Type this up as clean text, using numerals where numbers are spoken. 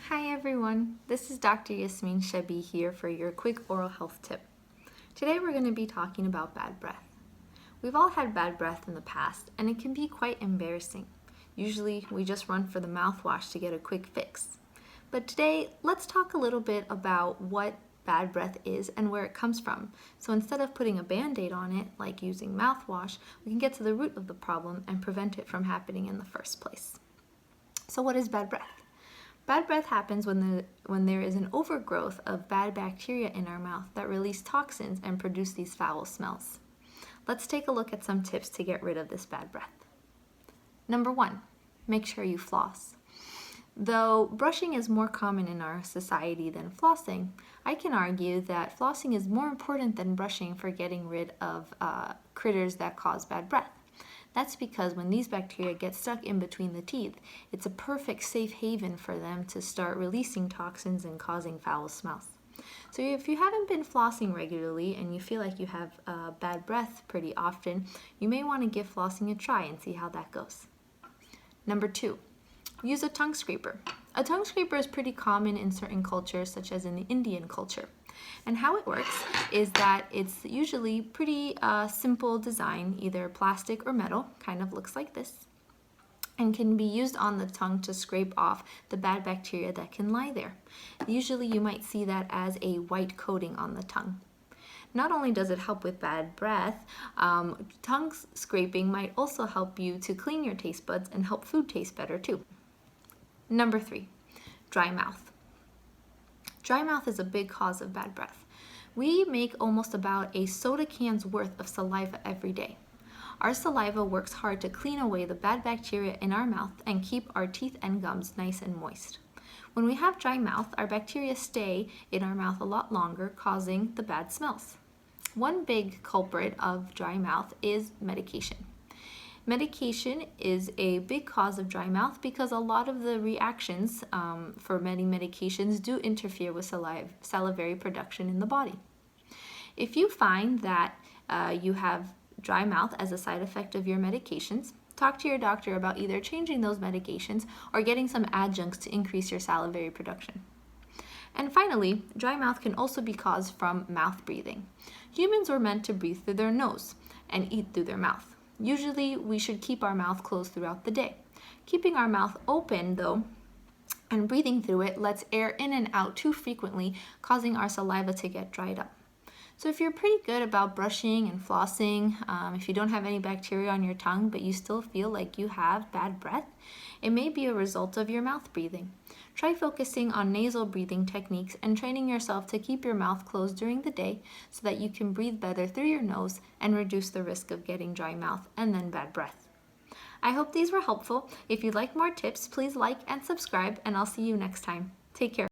Hi everyone, this is Dr. Yasmin Shabi here for your quick oral health tip. Today we're going to be talking about bad breath. We've all had bad breath in the past and it can be quite embarrassing. Usually we just run for the mouthwash to get a quick fix. But today let's talk a little bit about what bad breath is and where it comes from. So instead of putting a band-aid on it like using mouthwash, we can get to the root of the problem and prevent it from happening in the first place. So what is bad breath? Bad breath happens when there is an overgrowth of bad bacteria in our mouth that release toxins and produce these foul smells. Let's take a look at some tips to get rid of this bad breath. Number 1, make sure you floss. Though brushing is more common in our society than flossing, I can argue that flossing is more important than brushing for getting rid of critters that cause bad breath. That's because when these bacteria get stuck in between the teeth, it's a perfect safe haven for them to start releasing toxins and causing foul smells. So if you haven't been flossing regularly and you feel like you have bad breath pretty often, you may want to give flossing a try and see how that goes. Number 2, use a tongue scraper. A tongue scraper is pretty common in certain cultures, such as in the Indian culture. And how it works is that it's usually pretty simple design, either plastic or metal, kind of looks like this, and can be used on the tongue to scrape off the bad bacteria that can lie there. Usually you might see that as a white coating on the tongue. Not only does it help with bad breath, tongue scraping might also help you to clean your taste buds and help food taste better too. Number 3, dry mouth. Dry mouth is a big cause of bad breath. We make almost about a soda can's worth of saliva every day. Our saliva works hard to clean away the bad bacteria in our mouth and keep our teeth and gums nice and moist. When we have dry mouth, our bacteria stay in our mouth a lot longer, causing the bad smells. One big culprit of dry mouth is medication. Medication is a big cause of dry mouth because a lot of the reactions for many medications do interfere with salivary production in the body. If you find that you have dry mouth as a side effect of your medications, talk to your doctor about either changing those medications or getting some adjuncts to increase your salivary production. And finally, dry mouth can also be caused from mouth breathing. Humans were meant to breathe through their nose and eat through their mouth. Usually, we should keep our mouth closed throughout the day. Keeping our mouth open, though, and breathing through it lets air in and out too frequently, causing our saliva to get dried up. So if you're pretty good about brushing and flossing, if you don't have any bacteria on your tongue, but you still feel like you have bad breath, it may be a result of your mouth breathing. Try focusing on nasal breathing techniques and training yourself to keep your mouth closed during the day so that you can breathe better through your nose and reduce the risk of getting dry mouth and then bad breath. I hope these were helpful. If you'd like more tips, please like and subscribe, and I'll see you next time. Take care.